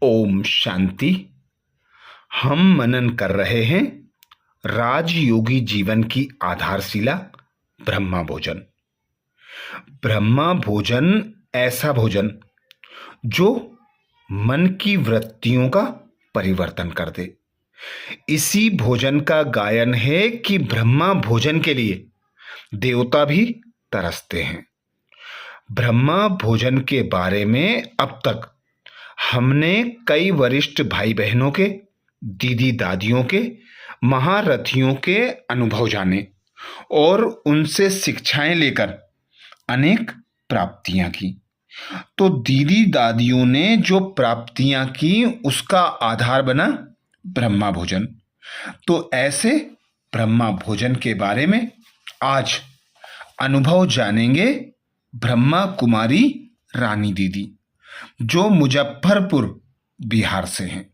ओम शांति। हम मनन कर रहे हैं राजयोगी जीवन की आधारशिला ब्रह्मा भोजन। ब्रह्मा भोजन ऐसा भोजन जो मन की वृत्तियों का परिवर्तन कर दे। इसी भोजन का गायन है कि ब्रह्मा भोजन के लिए देवता भी तरसते हैं। ब्रह्मा भोजन के बारे में अब तक हमने कई वरिष्ठ भाई बहनों के, दीदी दादियों के, महारथियों के अनुभव जाने और उनसे शिक्षाएं लेकर अनेक प्राप्तियां की। तो दीदी दादियों ने जो प्राप्तियां की उसका आधार बना ब्रह्मा भोजन। तो ऐसे ब्रह्मा भोजन के बारे में आज अनुभव जानेंगे ब्रह्मा कुमारी रानी दीदी, जो मुजफ्फरपुर बिहार से हैं।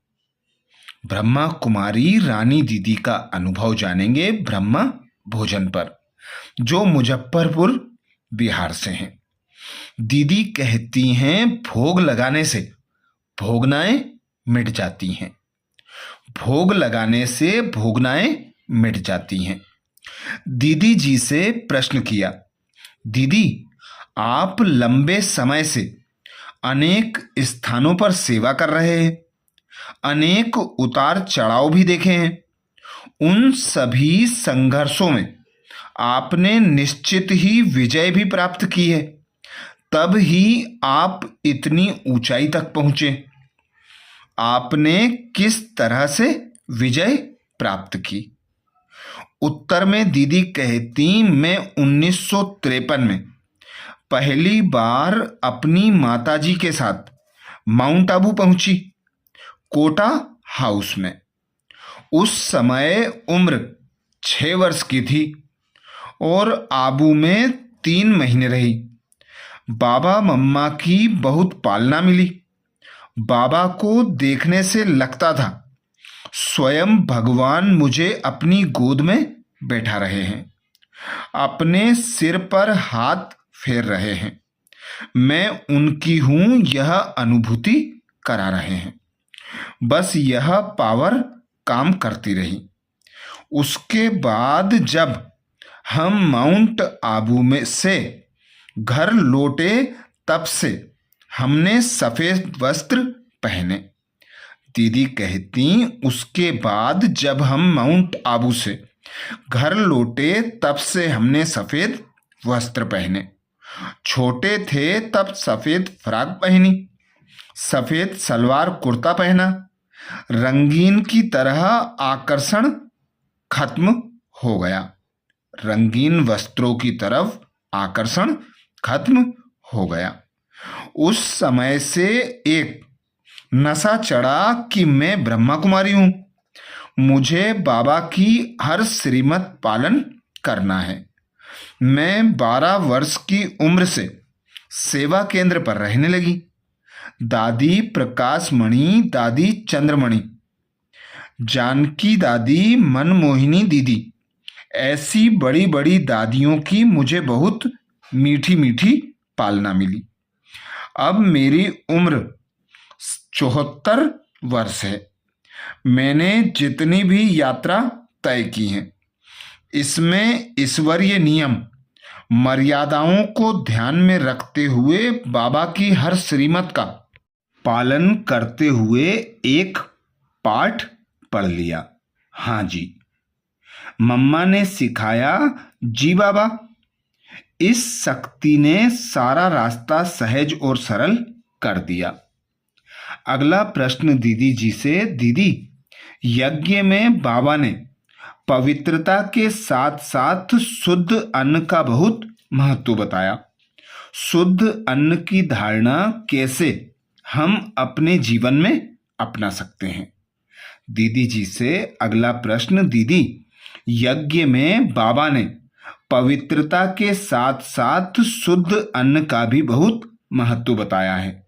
ब्रह्मा कुमारी रानी दीदी का अनुभव जानेंगे ब्रह्मा भोजन पर, जो मुजफ्फरपुर बिहार से हैं। दीदी कहती हैं भोग लगाने से भोगनाएं मिट जाती हैं। भोग लगाने से भोगनाएं मिट जाती हैं। दीदी जी से प्रश्न किया, दीदी आप लंबे समय से अनेक स्थानों पर सेवा कर रहे हैं, अनेक उतार चढ़ाव भी देखे हैं। उन सभी संघर्षों में आपने निश्चित ही विजय भी प्राप्त की है, तब ही आप इतनी ऊंचाई तक पहुंचे। आपने किस तरह से विजय प्राप्त की? उत्तर में दीदी कहती, मैं 1953 में पहली बार अपनी माताजी के साथ माउंट आबू पहुंची, कोटा हाउस में। उस समय उम्र 6 वर्ष की थी और आबू में 3 महीने रही। बाबा मम्मा की बहुत पालना मिली। बाबा को देखने से लगता था स्वयं भगवान मुझे अपनी गोद में बैठा रहे हैं, अपने सिर पर हाथ फेर रहे हैं, मैं उनकी हूं यह अनुभूति करा रहे हैं। बस यह पावर काम करती रही। उसके बाद जब हम माउंट आबू में से घर लौटे, तब से हमने सफेद वस्त्र पहने। दीदी कहती, उसके बाद जब हम माउंट आबू से घर लौटे, तब से हमने सफेद वस्त्र पहने। छोटे थे तब सफेद फ्रॉक पहनी, सफेद सलवार कुर्ता पहना। रंगीन की तरह आकर्षण खत्म हो गया। रंगीन वस्त्रों की तरफ आकर्षण खत्म हो गया। उस समय से एक नशा चढ़ा कि मैं ब्रह्मा कुमारी हूं, मुझे बाबा की हर श्रीमत पालन करना है। मैं 12 वर्ष की उम्र से सेवा केंद्र पर रहने लगी। दादी प्रकाश मणि, दादी चंद्रमणि, जानकी दादी, मनमोहिनी दीदी, ऐसी बड़ी बड़ी दादियों की मुझे बहुत मीठी मीठी पालना मिली। अब मेरी उम्र 74 वर्ष है। मैंने जितनी भी यात्रा तय की हैं, इसमें ईश्वरीय नियम मर्यादाओं को ध्यान में रखते हुए बाबा की हर श्रीमत का पालन करते हुए एक पाठ पढ़ लिया। हाँ जी, मम्मा ने सिखाया। जी बाबा। इस शक्ति ने सारा रास्ता सहज और सरल कर दिया। अगला प्रश्न दीदी जी से, दीदी यज्ञ में बाबा ने पवित्रता के साथ साथ शुद्ध अन्न का बहुत महत्व बताया। शुद्ध अन्न की धारणा कैसे हम अपने जीवन में अपना सकते हैं? दीदी जी से अगला प्रश्न, दीदी यज्ञ में बाबा ने पवित्रता के साथ साथ शुद्ध अन्न का भी बहुत महत्व बताया है।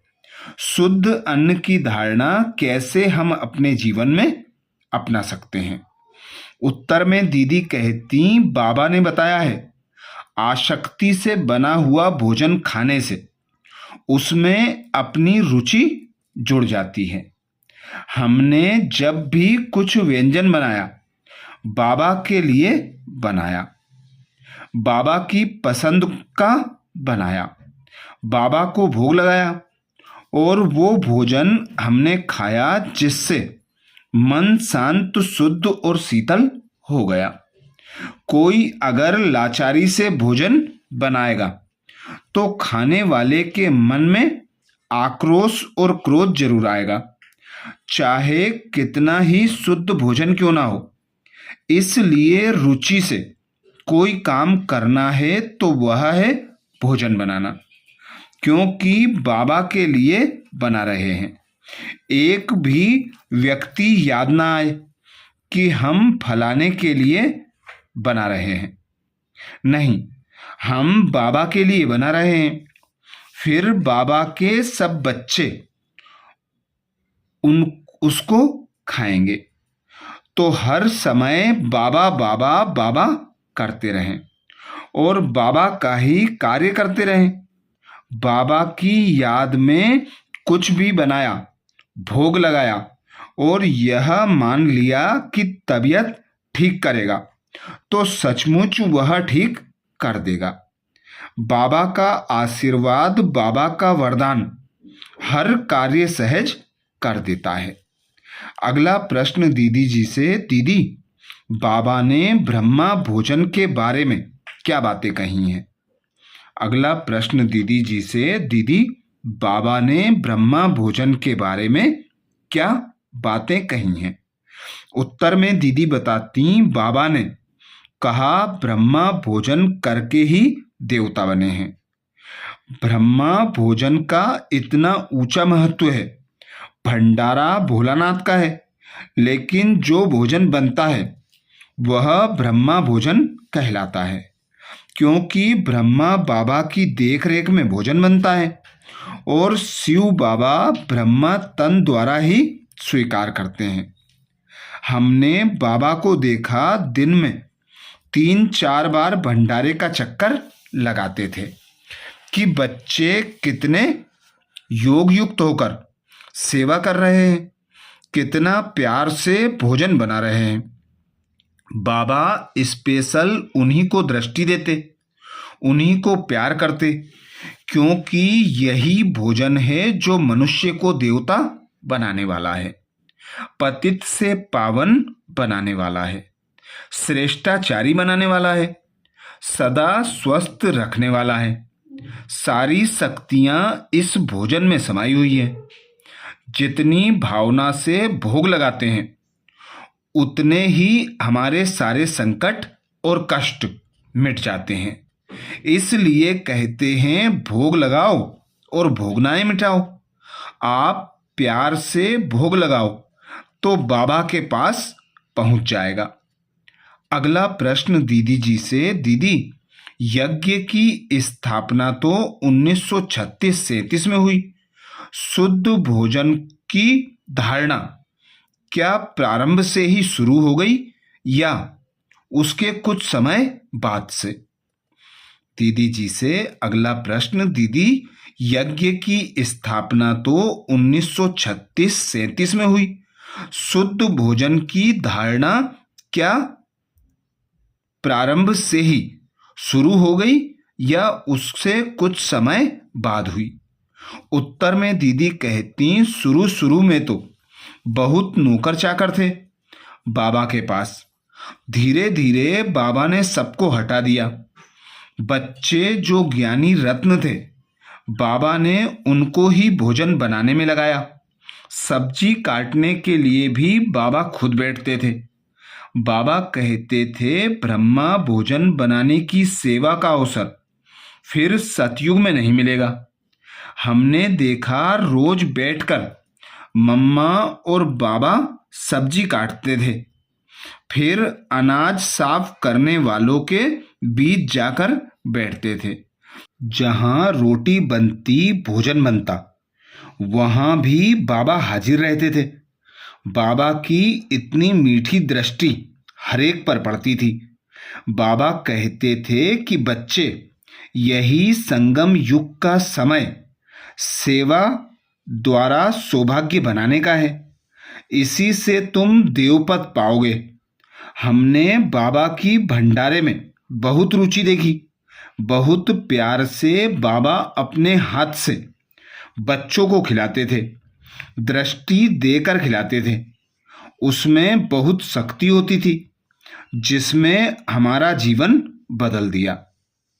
शुद्ध अन्न की धारणा कैसे हम अपने जीवन में अपना सकते हैं? उत्तर में दीदी कहती, बाबा ने बताया है आसक्ति से बना हुआ भोजन खाने से उसमें अपनी रुचि जुड़ जाती है। हमने जब भी कुछ व्यंजन बनाया, बाबा के लिए बनाया, बाबा की पसंद का बनाया, बाबा को भोग लगाया और वो भोजन हमने खाया जिससे मन शांत, शुद्ध और शीतल हो गया। कोई अगर लाचारी से भोजन बनाएगा तो खाने वाले के मन में आक्रोश और क्रोध जरूर आएगा, चाहे कितना ही शुद्ध भोजन क्यों ना हो। इसलिए रुचि से कोई काम करना है तो वह है भोजन बनाना, क्योंकि बाबा के लिए बना रहे हैं। एक भी व्यक्ति याद ना आए कि हम फलाने के लिए बना रहे हैं, नहीं, हम बाबा के लिए बना रहे हैं। फिर बाबा के सब बच्चे उसको खाएंगे, तो हर समय बाबा बाबा बाबा करते रहें और बाबा का ही कार्य करते रहें। बाबा की याद में कुछ भी बनाया, भोग लगाया और यह मान लिया कि तबीयत ठीक करेगा, तो सचमुच वह ठीक कर देगा। बाबा का आशीर्वाद, बाबा का वरदान हर कार्य सहज कर देता है। अगला प्रश्न दीदी जी से। दीदी, बाबा ने ब्रह्मा भोजन के बारे में क्या बातें कही हैं? अगला प्रश्न दीदी जी से। दीदी, बाबा ने ब्रह्मा भोजन के बारे में क्या बातें कही हैं? उत्तर में दीदी बताती, बाबा ने कहा ब्रह्मा भोजन करके ही देवता बने हैं। ब्रह्मा भोजन का इतना ऊंचा महत्व है। भंडारा भोलानाथ का है, लेकिन जो भोजन बनता है वह ब्रह्मा भोजन कहलाता है, क्योंकि ब्रह्मा बाबा की देखरेख में भोजन बनता है और शिव बाबा ब्रह्मा तन द्वारा ही स्वीकार करते हैं। हमने बाबा को देखा दिन में 3-4 बार भंडारे का चक्कर लगाते थे कि बच्चे कितने योग युक्त होकर सेवा कर रहे हैं, कितना प्यार से भोजन बना रहे हैं। बाबा स्पेशल उन्हीं को दृष्टि देते, उन्हीं को प्यार करते, क्योंकि यही भोजन है जो मनुष्य को देवता बनाने वाला है, पतित से पावन बनाने वाला है, श्रेष्ठाचारी बनाने वाला है, सदा स्वस्थ रखने वाला है। सारी शक्तियां इस भोजन में समाई हुई है। जितनी भावना से भोग लगाते हैं उतने ही हमारे सारे संकट और कष्ट मिट जाते हैं। इसलिए कहते हैं भोग लगाओ और भोगनाएं मिटाओ। आप प्यार से भोग लगाओ तो बाबा के पास पहुंच जाएगा। अगला प्रश्न दीदी जी से। दीदी, यज्ञ की स्थापना तो 1936-37 में हुई। शुद्ध भोजन की धारणा क्या प्रारंभ से ही शुरू हो गई या उसके कुछ समय बाद से? दीदी जी से अगला प्रश्न। दीदी, यज्ञ की स्थापना तो 1936-37 में हुई। शुद्ध भोजन की धारणा क्या प्रारंभ से ही शुरू हो गई या उससे कुछ समय बाद हुई? उत्तर में दीदी कहती, शुरू शुरू में तो बहुत नौकर चाकर थे बाबा के पास। धीरे धीरे बाबा ने सबको हटा दिया। बच्चे जो ज्ञानी रत्न थे, बाबा ने उनको ही भोजन बनाने में लगाया। सब्जी काटने के लिए भी बाबा खुद बैठते थे। बाबा कहते थे ब्रह्मा भोजन बनाने की सेवा का अवसर फिर सतयुग में नहीं मिलेगा। हमने देखा रोज बैठकर मम्मा और बाबा सब्जी काटते थे, फिर अनाज साफ करने वालों के बीच जाकर बैठते थे। जहां रोटी बनती, भोजन बनता, वहां भी बाबा हाजिर रहते थे। बाबा की इतनी मीठी दृष्टि हरेक पर पड़ती थी। बाबा कहते थे कि बच्चे, यही संगम युग का समय सेवा द्वारा सौभाग्य बनाने का है। इसी से तुम देवपद पाओगे। हमने बाबा की भंडारे में बहुत रुचि देखी। बहुत प्यार से बाबा अपने हाथ से बच्चों को खिलाते थे, दृष्टि देकर खिलाते थे। उसमें बहुत शक्ति होती थी जिसमें हमारा जीवन बदल दिया।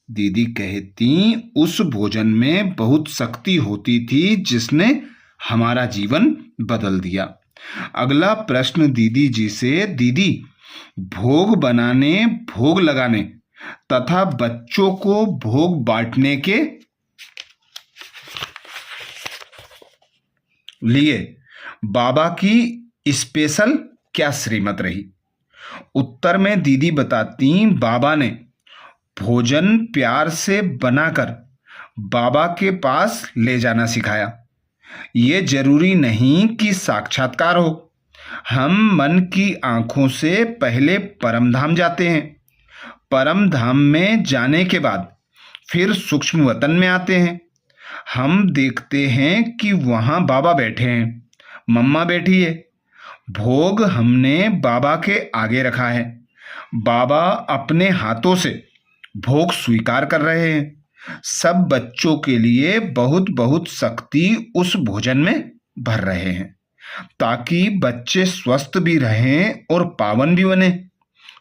दीदी कहती, उस भोजन में बहुत शक्ति होती थी जिसने हमारा जीवन बदल दिया। अगला प्रश्न दीदी जी से, दीदी भोग बनाने, भोग लगाने तथा बच्चों को भोग बांटने के लिए बाबा की स्पेशल क्या श्रीमत रही? उत्तर में दीदी बताती, बाबा ने भोजन प्यार से बनाकर बाबा के पास ले जाना सिखाया। ये जरूरी नहीं कि साक्षात्कार हो। हम मन की आंखों से पहले परम धाम जाते हैं। परम धाम में जाने के बाद फिर सूक्ष्म वतन में आते हैं। हम देखते हैं कि वहाँ बाबा बैठे हैं, मम्मा बैठी है। भोग हमने बाबा के आगे रखा है। बाबा अपने हाथों से भोग स्वीकार कर रहे हैं। सब बच्चों के लिए बहुत बहुत शक्ति उस भोजन में भर रहे हैं ताकि बच्चे स्वस्थ भी रहें और पावन भी बने,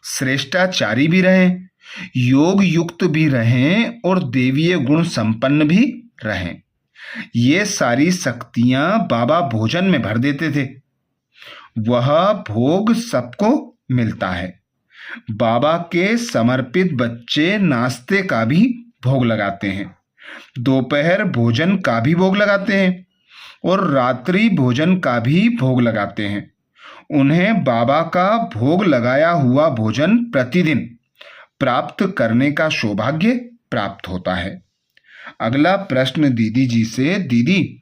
श्रेष्ठाचारी भी रहें, योग युक्त भी रहें और देवीय गुण संपन्न भी रहें। ये सारी शक्तियां बाबा भोजन में भर देते थे। वह भोग सबको मिलता है। बाबा के समर्पित बच्चे नाश्ते का भी भोग लगाते हैं, दोपहर भोजन का भी भोग लगाते हैं और रात्रि भोजन का भी भोग लगाते हैं। उन्हें बाबा का भोग लगाया हुआ भोजन प्रतिदिन प्राप्त करने का सौभाग्य प्राप्त होता है। अगला प्रश्न दीदी जी से, दीदी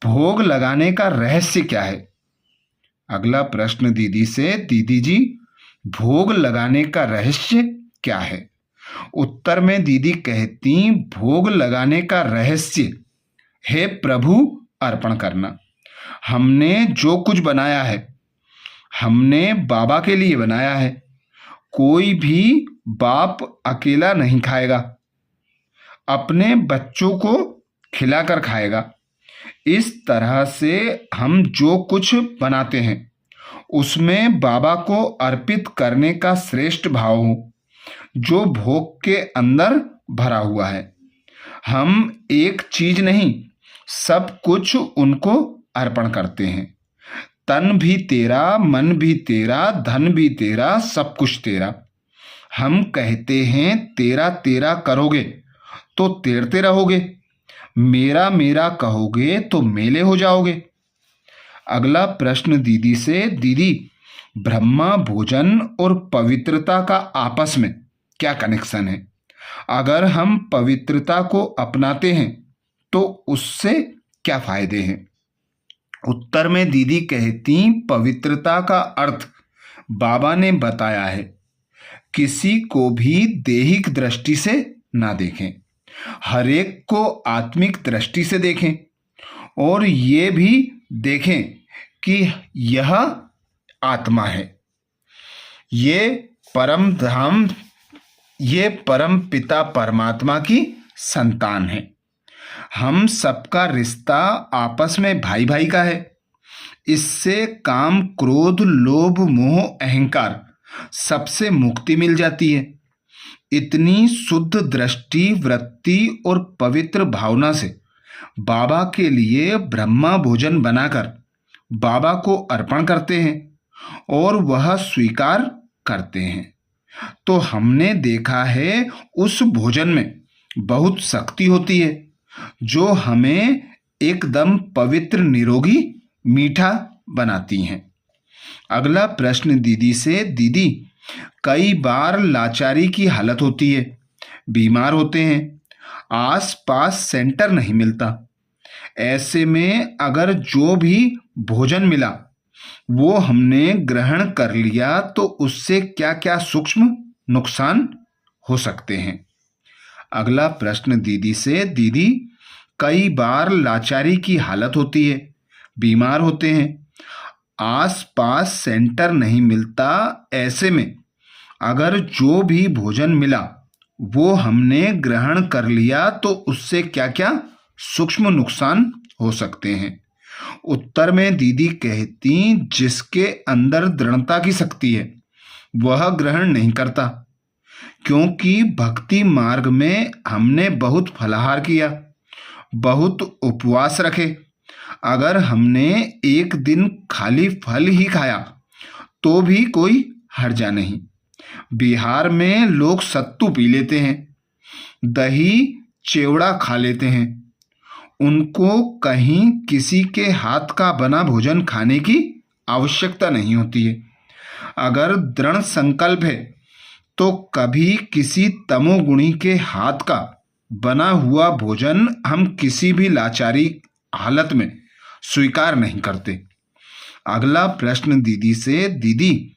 भोग लगाने का रहस्य क्या है? अगला प्रश्न दीदी से, दीदी जी भोग लगाने का रहस्य क्या है? उत्तर में दीदी कहती, भोग लगाने का रहस्य है प्रभु अर्पण करना। हमने जो कुछ बनाया है हमने बाबा के लिए बनाया है। कोई भी बाप अकेला नहीं खाएगा, अपने बच्चों को खिलाकर खाएगा। इस तरह से हम जो कुछ बनाते हैं उसमें बाबा को अर्पित करने का श्रेष्ठ भाव हो जो भोग के अंदर भरा हुआ है। हम एक चीज नहीं, सब कुछ उनको अर्पण करते हैं। तन भी तेरा, मन भी तेरा, धन भी तेरा, सब कुछ तेरा। हम कहते हैं तेरा तेरा करोगे तो तेरते रहोगे, मेरा मेरा कहोगे तो मेले हो जाओगे। अगला प्रश्न दीदी से, दीदी ब्रह्मा भोजन और पवित्रता का आपस में क्या कनेक्शन है? अगर हम पवित्रता को अपनाते हैं तो उससे क्या फायदे हैं? उत्तर में दीदी कहती, पवित्रता का अर्थ बाबा ने बताया है, किसी को भी दैहिक दृष्टि से ना देखें, हर एक को आत्मिक दृष्टि से देखें और ये भी देखें कि यह आत्मा है, ये परम धाम, ये परम पिता परमात्मा की संतान है। हम सबका रिश्ता आपस में भाई भाई का है। इससे काम, क्रोध, लोभ, मोह, अहंकार सबसे मुक्ति मिल जाती है। इतनी शुद्ध दृष्टि, वृत्ति और पवित्र भावना से बाबा के लिए ब्रह्मा भोजन बनाकर बाबा को अर्पण करते हैं और वह स्वीकार करते हैं तो हमने देखा है उस भोजन में बहुत शक्ति होती है जो हमें एकदम पवित्र, निरोगी, मीठा बनाती हैं। अगला प्रश्न दीदी से, दीदी कई बार लाचारी की हालत होती है, बीमार होते हैं, आस पास सेंटर नहीं मिलता। ऐसे में अगर जो भी भोजन मिला वो हमने ग्रहण कर लिया तो उससे क्या क्या सूक्ष्म नुकसान हो सकते हैं? अगला प्रश्न दीदी से, दीदी कई बार लाचारी की हालत होती है, बीमार होते हैं, आसपास सेंटर नहीं मिलता। ऐसे में अगर जो भी भोजन मिला वो हमने ग्रहण कर लिया तो उससे क्या क्या सूक्ष्म नुकसान हो सकते हैं। उत्तर में दीदी कहती, जिसके अंदर दृढ़ता की शक्ति है वह ग्रहण नहीं करता, क्योंकि भक्ति मार्ग में हमने बहुत फलाहार किया, बहुत उपवास रखे। अगर हमने एक दिन खाली फल ही खाया तो भी कोई हर्जा नहीं। बिहार में लोग सत्तू पी लेते हैं, दही चिवड़ा खा लेते हैं। उनको कहीं किसी के हाथ का बना भोजन खाने की आवश्यकता नहीं होती है। अगर दृढ़ संकल्प है तो कभी किसी तमोगुणी के हाथ का बना हुआ भोजन हम किसी भी लाचारी हालत में स्वीकार नहीं करते। अगला प्रश्न दीदी से, दीदी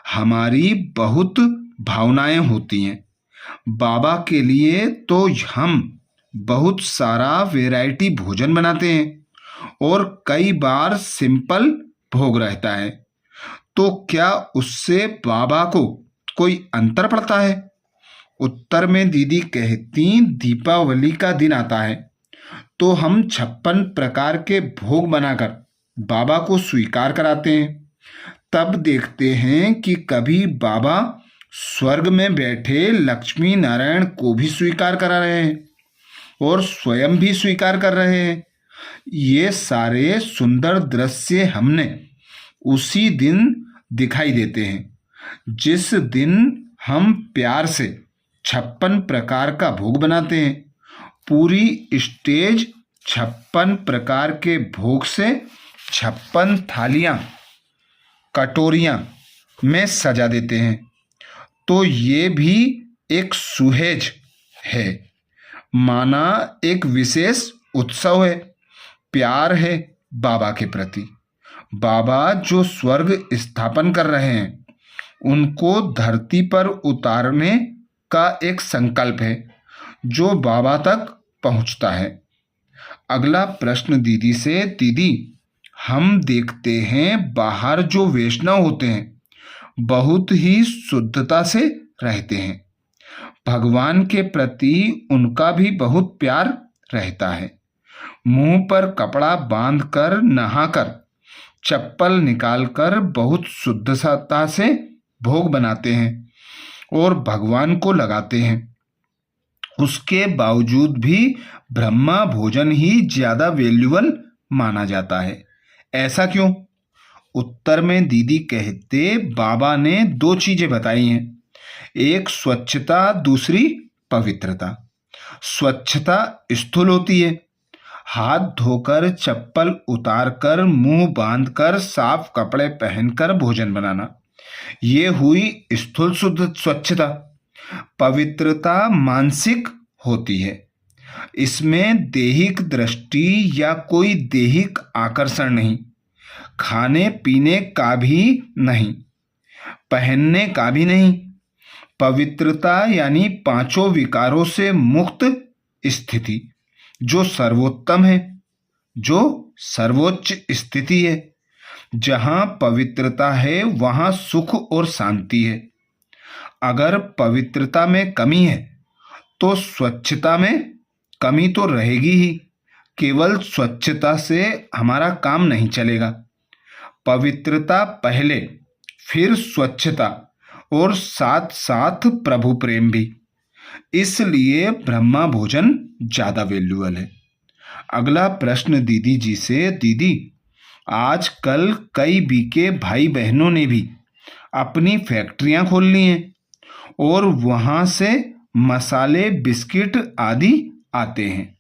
हमारी बहुत भावनाएं होती हैं, बाबा के लिए तो हम बहुत सारा वैरायटी भोजन बनाते हैं और कई बार सिंपल भोग रहता है, तो क्या उससे बाबा को कोई अंतर पड़ता है? उत्तर में दीदी कहती, दीपावली का दिन आता है तो हम 56 प्रकार के भोग बनाकर बाबा को स्वीकार कराते हैं। तब देखते हैं कि कभी बाबा स्वर्ग में बैठे लक्ष्मी नारायण को भी स्वीकार करा रहे हैं और स्वयं भी स्वीकार कर रहे हैं। ये सारे सुंदर दृश्य हमने उसी दिन दिखाई देते हैं जिस दिन हम प्यार से 56 प्रकार का भोग बनाते हैं। पूरी स्टेज 56 प्रकार के भोग से 56 थालियां कटोरियां में सजा देते हैं। तो ये भी एक सुहेज है, माना एक विशेष उत्सव है, प्यार है बाबा के प्रति। बाबा जो स्वर्ग स्थापन कर रहे हैं उनको धरती पर उतारने का एक संकल्प है जो बाबा तक पहुंचता है। अगला प्रश्न दीदी से, दीदी हम देखते हैं बाहर जो वैष्णव होते हैं बहुत ही शुद्धता से रहते हैं, भगवान के प्रति उनका भी बहुत प्यार रहता है। मुंह पर कपड़ा बांधकर, नहाकर, चप्पल निकालकर बहुत शुद्धता से भोग बनाते हैं और भगवान को लगाते हैं। उसके बावजूद भी ब्रह्मा भोजन ही ज्यादा वैल्यूबल माना जाता है। ऐसा क्यों? उत्तर में दीदी कहते, बाबा ने 2 चीजें बताई हैं, एक स्वच्छता, दूसरी पवित्रता। स्वच्छता स्थूल होती है, हाथ धोकर, चप्पल उतारकर, मुंह बांधकर, साफ कपड़े पहनकर भोजन बनाना, ये हुई स्थूल शुद्ध स्वच्छता। पवित्रता मानसिक होती है, इसमें दैहिक दृष्टि या कोई दैहिक आकर्षण नहीं, खाने पीने का भी नहीं, पहनने का भी नहीं। पवित्रता यानी 5 विकारों से मुक्त स्थिति, जो सर्वोत्तम है, जो सर्वोच्च स्थिति है। जहां पवित्रता है वहां सुख और शांति है। अगर पवित्रता में कमी है तो स्वच्छता में कमी तो रहेगी ही। केवल स्वच्छता से हमारा काम नहीं चलेगा। पवित्रता पहले, फिर स्वच्छता और साथ साथ प्रभु प्रेम भी। इसलिए ब्रह्मा भोजन ज्यादा वैल्यूबल है। अगला प्रश्न दीदी जी से, दीदी आजकल कई बीके भाई बहनों ने भी अपनी फैक्ट्रियां खोल ली हैं और वहां से मसाले, बिस्किट आदि आते हैं।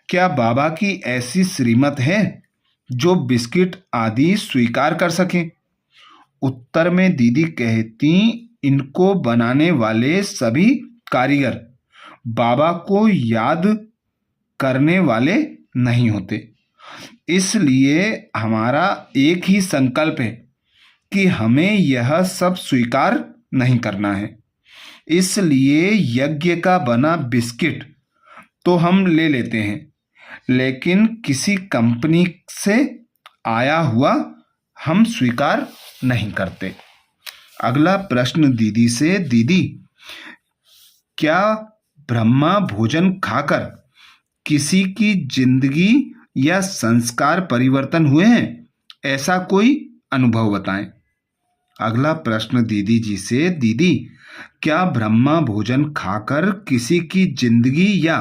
क्या बाबा की ऐसी श्रीमत है जो बिस्किट आदि स्वीकार कर सकें? उत्तर में दीदी कहती, इनको बनाने वाले सभी कारीगर बाबा को याद करने वाले नहीं होते। इसलिए हमारा एक ही संकल्प है कि हमें यह सब स्वीकार नहीं करना है। इसलिए यज्ञ का बना बिस्किट तो हम ले लेते हैं, लेकिन किसी कंपनी से आया हुआ हम स्वीकार नहीं करते। अगला प्रश्न दीदी से, दीदी क्या ब्रह्मा भोजन खाकर किसी की जिंदगी या संस्कार परिवर्तन हुए हैं? ऐसा कोई अनुभव बताएं। अगला प्रश्न दीदी जी से, दीदी क्या ब्रह्मा भोजन खाकर किसी की जिंदगी या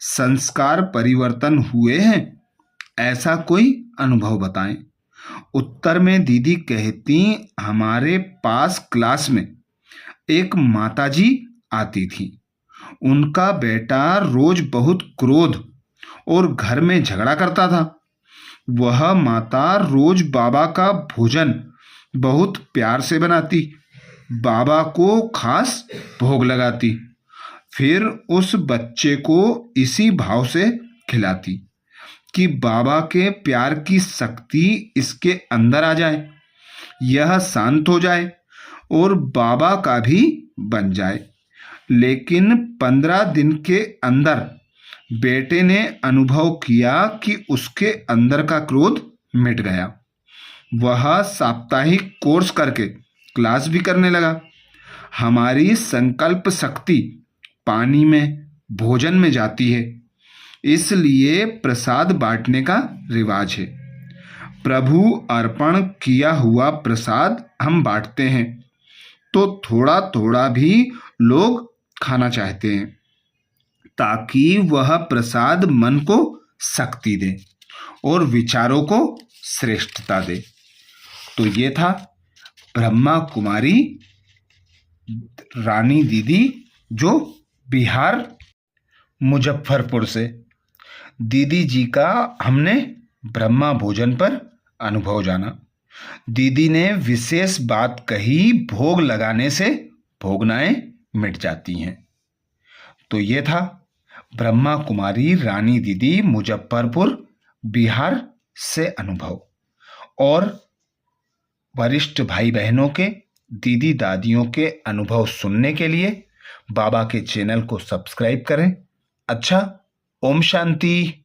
संस्कार परिवर्तन हुए हैं? ऐसा कोई अनुभव बताएं। उत्तर में दीदी कहती, हमारे पास क्लास में एक माताजी आती थी। उनका बेटा रोज बहुत क्रोध और घर में झगड़ा करता था। वह माता रोज बाबा का भोजन बहुत प्यार से बनाती, बाबा को खास भोग लगाती, फिर उस बच्चे को इसी भाव से खिलाती कि बाबा के प्यार की शक्ति इसके अंदर आ जाए, यह शांत हो जाए और बाबा का भी बन जाए। लेकिन 15 दिन के अंदर बेटे ने अनुभव किया कि उसके अंदर का क्रोध मिट गया। वह साप्ताहिक कोर्स करके क्लास भी करने लगा। हमारी संकल्प शक्ति पानी में, भोजन में जाती है, इसलिए प्रसाद बांटने का रिवाज है। प्रभु अर्पण किया हुआ प्रसाद हम बांटते हैं तो थोड़ा थोड़ा भी लोग खाना चाहते हैं, ताकि वह प्रसाद मन को शक्ति दे और विचारों को श्रेष्ठता दे। तो ये था ब्रह्मा कुमारी रानी दीदी, जो बिहार मुजफ्फरपुर से। दीदी जी का हमने ब्रह्मा भोजन पर अनुभव जाना। दीदी ने विशेष बात कही, भोग लगाने से भोगनाएं मिट जाती हैं। तो ये था ब्रह्मा कुमारी रानी दीदी मुजफ्फरपुर बिहार से अनुभव। और वरिष्ठ भाई बहनों के, दीदी दादियों के अनुभव सुनने के लिए बाबा के चैनल को सब्सक्राइब करें। अच्छा, ओम शांति।